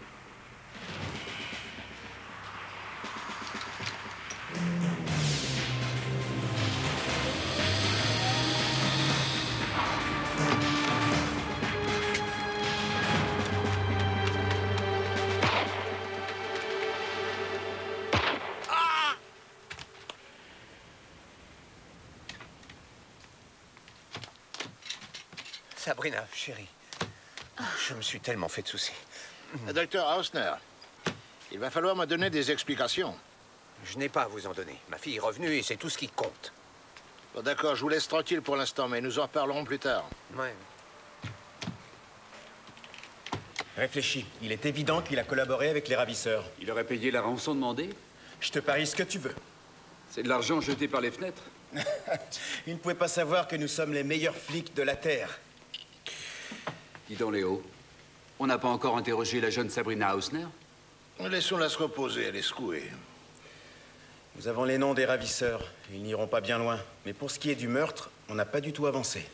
Sabrina, chérie, je me suis tellement fait de soucis. Docteur Hausner, il va falloir me donner des explications. Je n'ai pas à vous en donner. Ma fille est revenue et c'est tout ce qui compte. Bon, d'accord, je vous laisse tranquille pour l'instant, mais nous en reparlerons plus tard. Ouais. Réfléchis. Il est évident qu'il a collaboré avec les ravisseurs. Il aurait payé la rançon demandée? Je te parie ce que tu veux. C'est de l'argent jeté par les fenêtres. Il ne pouvait pas savoir que nous sommes les meilleurs flics de la Terre. Dis donc, Léo, on n'a pas encore interrogé la jeune Sabrina Hausner? Laissons-la se reposer, elle est secouée. Nous avons les noms des ravisseurs. Ils n'iront pas bien loin. Mais pour ce qui est du meurtre, on n'a pas du tout avancé.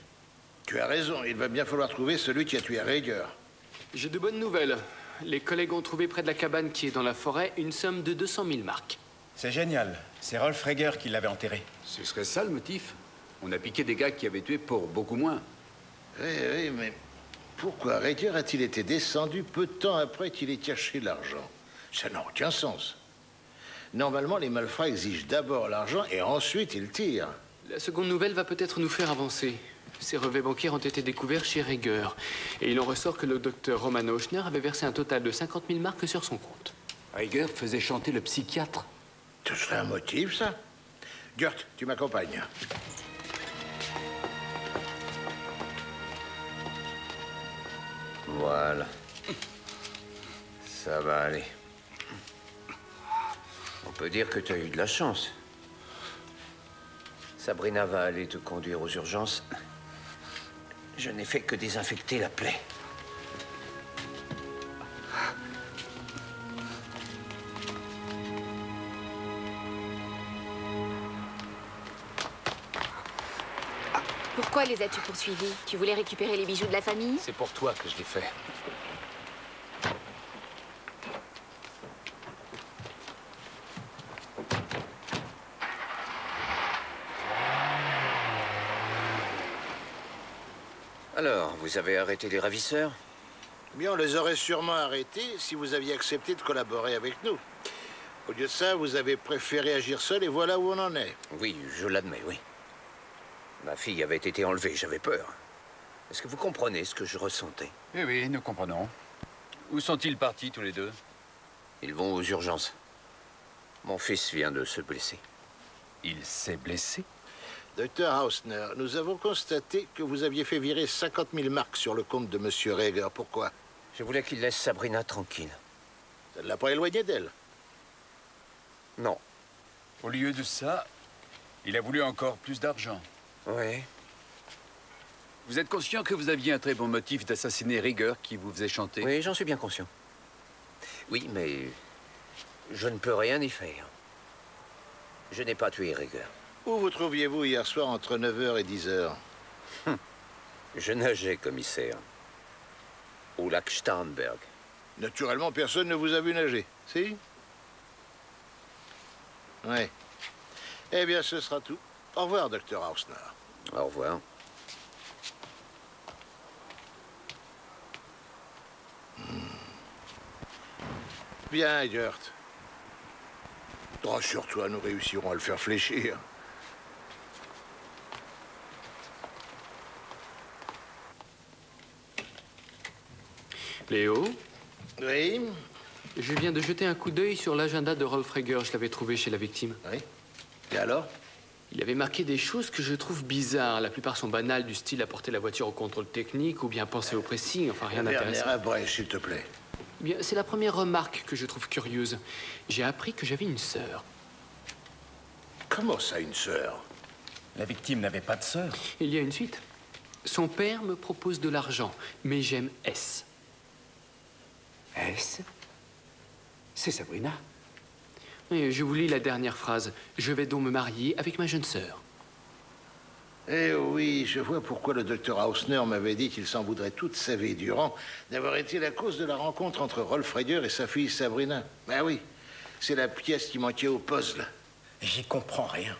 Tu as raison, il va bien falloir trouver celui qui a tué Rieger. J'ai de bonnes nouvelles. Les collègues ont trouvé près de la cabane qui est dans la forêt une somme de 200 000 marks. C'est génial. C'est Rolf Rieger qui l'avait enterré. Ce serait ça le motif. On a piqué des gars qui avaient tué pour beaucoup moins. Oui, mais pourquoi Rieger a-t-il été descendu peu de temps après qu'il ait caché l'argent? Ça n'a aucun sens. Normalement, les malfrats exigent d'abord l'argent et ensuite ils tirent. La seconde nouvelle va peut-être nous faire avancer. Ces relevés bancaires ont été découverts chez Rieger. Et il en ressort que le docteur Roman Hausner avait versé un total de 50 000 marks sur son compte. Rieger faisait chanter le psychiatre. Ce serait un motif, ça? Gert, tu m'accompagnes. Voilà. Ça va aller. On peut dire que tu as eu de la chance. Sabrina va aller te conduire aux urgences. Je n'ai fait que désinfecter la plaie. Pourquoi les as-tu poursuivis? Tu voulais récupérer les bijoux de la famille? C'est pour toi que je l'ai fait. Alors, vous avez arrêté les ravisseurs? Eh bien, on les aurait sûrement arrêtés si vous aviez accepté de collaborer avec nous. Au lieu de ça, vous avez préféré agir seul et voilà où on en est. Oui, je l'admets, oui. Ma fille avait été enlevée, j'avais peur. Est-ce que vous comprenez ce que je ressentais? Eh oui, nous comprenons. Où sont-ils partis, tous les deux? Ils vont aux urgences. Mon fils vient de se blesser. Il s'est blessé? Docteur Hausner, nous avons constaté que vous aviez fait virer 50 000 marks sur le compte de Monsieur Rieger. Pourquoi? Je voulais qu'il laisse Sabrina tranquille. Ça ne l'a pas éloigné d'elle? Non. Au lieu de ça, il a voulu encore plus d'argent. Oui. Vous êtes conscient que vous aviez un très bon motif d'assassiner Rieger qui vous faisait chanter? Oui, j'en suis bien conscient. Oui, mais je ne peux rien y faire. Je n'ai pas tué Rieger. Où vous trouviez-vous hier soir entre 9h et 10h? Je nageais, commissaire. Au lac Starnberg. Naturellement, personne ne vous a vu nager, si? Oui. Eh bien, ce sera tout. Au revoir, docteur Hausner. Au revoir. Bien, Gert. Rassure-toi, nous réussirons à le faire fléchir. Léo? Oui? Je viens de jeter un coup d'œil sur l'agenda de Rolf Rieger. Je l'avais trouvé chez la victime. Oui? Et alors? Il avait marqué des choses que je trouve bizarres. La plupart sont banales, du style apporter la voiture au contrôle technique ou bien penser au pressing. Enfin, rien d'intéressant. Werner, s'il te plaît. Bien, c'est la première remarque que je trouve curieuse. J'ai appris que j'avais une sœur. Comment ça, une sœur? La victime n'avait pas de sœur. Il y a une suite. Son père me propose de l'argent, mais j'aime S. S? C'est Sabrina? Et je vous lis la dernière phrase. Je vais donc me marier avec ma jeune sœur. Eh oui, je vois pourquoi le docteur Hausner m'avait dit qu'il s'en voudrait toute sa vie durant d'avoir été la cause de la rencontre entre Rolf Rieger et sa fille Sabrina. Ben oui, c'est la pièce qui manquait au puzzle. J'y comprends rien.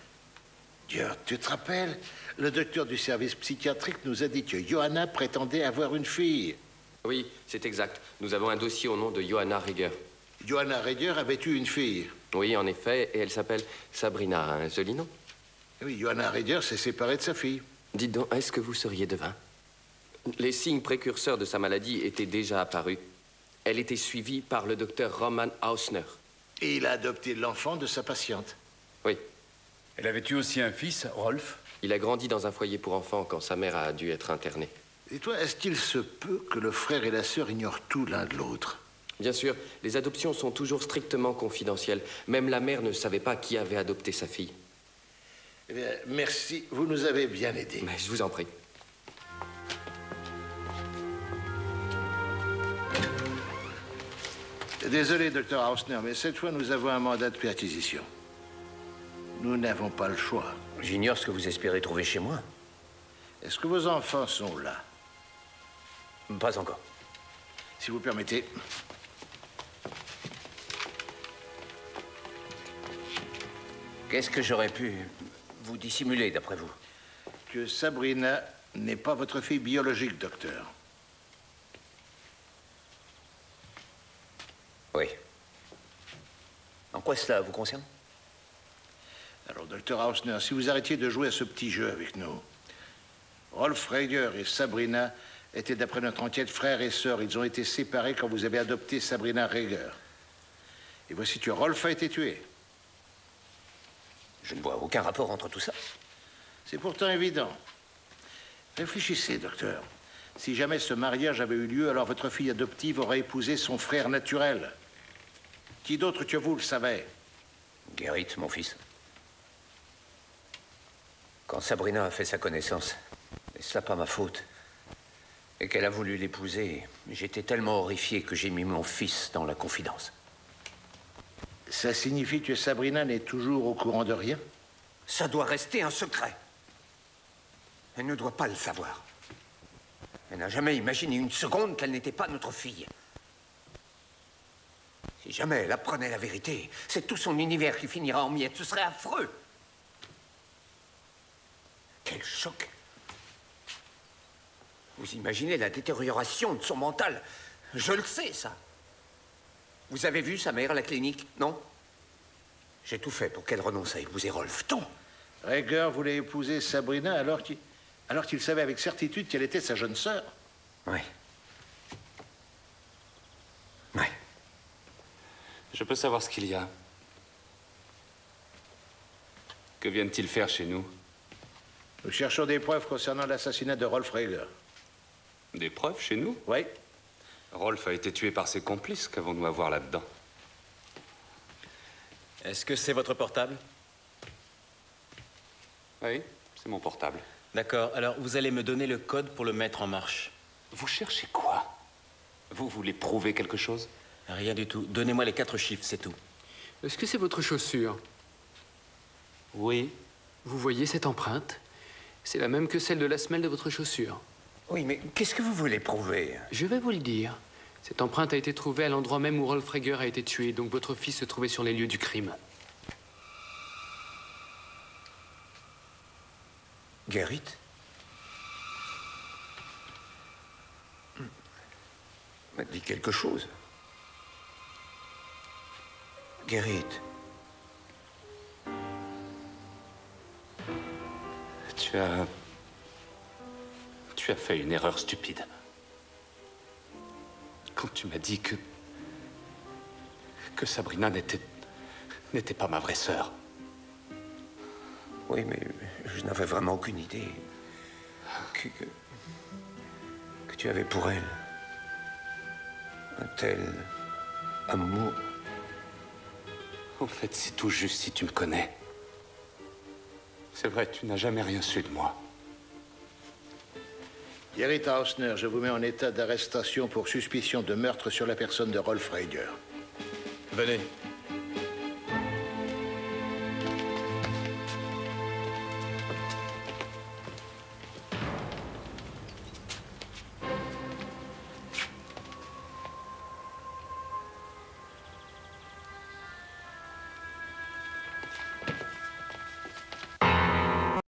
Gert, tu te rappelles? Le docteur du service psychiatrique nous a dit que Johanna prétendait avoir une fille. Oui, c'est exact. Nous avons un dossier au nom de Johanna Rieger. Johanna Rieger avait eu une fille. Oui, en effet, et elle s'appelle Sabrina. Un joli nom. Oui, Johanna Rieger s'est séparée de sa fille. Dites donc, est-ce que vous seriez devin? Les signes précurseurs de sa maladie étaient déjà apparus. Elle était suivie par le docteur Roman Hausner. Et il a adopté l'enfant de sa patiente. Oui. Elle avait eu aussi un fils, Rolf? Il a grandi dans un foyer pour enfants quand sa mère a dû être internée. Et toi, est-ce qu'il se peut que le frère et la sœur ignorent tout l'un de l'autre? Bien sûr, les adoptions sont toujours strictement confidentielles. Même la mère ne savait pas qui avait adopté sa fille. Eh bien, merci, vous nous avez bien aidés. Mais je vous en prie. Désolé, docteur Hausner, mais cette fois, nous avons un mandat de perquisition. Nous n'avons pas le choix. J'ignore ce que vous espérez trouver chez moi. Est-ce que vos enfants sont là? Pas encore. Si vous permettez. Qu'est-ce que j'aurais pu vous dissimuler, d'après vous? Que Sabrina n'est pas votre fille biologique, docteur. Oui. En quoi cela vous concerne? Alors, docteur Hausner, si vous arrêtiez de jouer à ce petit jeu avec nous. Rolf Rieger et Sabrina étaient, d'après notre enquête, frères et sœurs. Ils ont été séparés quand vous avez adopté Sabrina Rieger. Et voici que Rolf a été tué. Je ne vois aucun rapport entre tout ça. C'est pourtant évident. Réfléchissez, docteur. Si jamais ce mariage avait eu lieu, alors votre fille adoptive aurait épousé son frère naturel. Qui d'autre que vous le savait? Gerrit, mon fils. Quand Sabrina a fait sa connaissance, et cela pas ma faute, et qu'elle a voulu l'épouser, j'étais tellement horrifié que j'ai mis mon fils dans la confidence. Ça signifie que Sabrina n'est toujours au courant de rien? Ça doit rester un secret. Elle ne doit pas le savoir. Elle n'a jamais imaginé une seconde qu'elle n'était pas notre fille. Si jamais elle apprenait la vérité, c'est tout son univers qui finira en miettes. Ce serait affreux. Quel choc. Vous imaginez la détérioration de son mental? Je le sais, ça. Vous avez vu sa mère à la clinique, non? J'ai tout fait pour qu'elle renonce à épouser Rolf. Tout. Rieger voulait épouser Sabrina alors qu'il savait avec certitude qu'elle était sa jeune sœur. Oui. Oui. Je peux savoir ce qu'il y a. Que viennent-ils faire chez nous? Nous cherchons des preuves concernant l'assassinat de Rolf Rieger. Des preuves chez nous? Oui. Rolf a été tué par ses complices. Qu'avons-nous à voir là-dedans? Est-ce que c'est votre portable? Oui, c'est mon portable. D'accord, alors vous allez me donner le code pour le mettre en marche. Vous cherchez quoi? Vous voulez prouver quelque chose? Rien du tout. Donnez-moi les 4 chiffres, c'est tout. Est-ce que c'est votre chaussure? Oui. Vous voyez cette empreinte? C'est la même que celle de la semelle de votre chaussure. Oui, mais qu'est-ce que vous voulez prouver? Je vais vous le dire. Cette empreinte a été trouvée à l'endroit même où Rolf Rieger a été tué, donc votre fils se trouvait sur les lieux du crime. Gerrit? M'a dit quelque chose. Gerrit. Tu as fait une erreur stupide. Quand tu m'as dit que Sabrina n'était pas ma vraie sœur. Oui, mais je n'avais vraiment aucune idée que tu avais pour elle un tel amour. En fait, c'est tout juste si tu me connais. C'est vrai, tu n'as jamais rien su de moi. Gerrit Hausner, je vous mets en état d'arrestation pour suspicion de meurtre sur la personne de Rolf Rieger. Venez.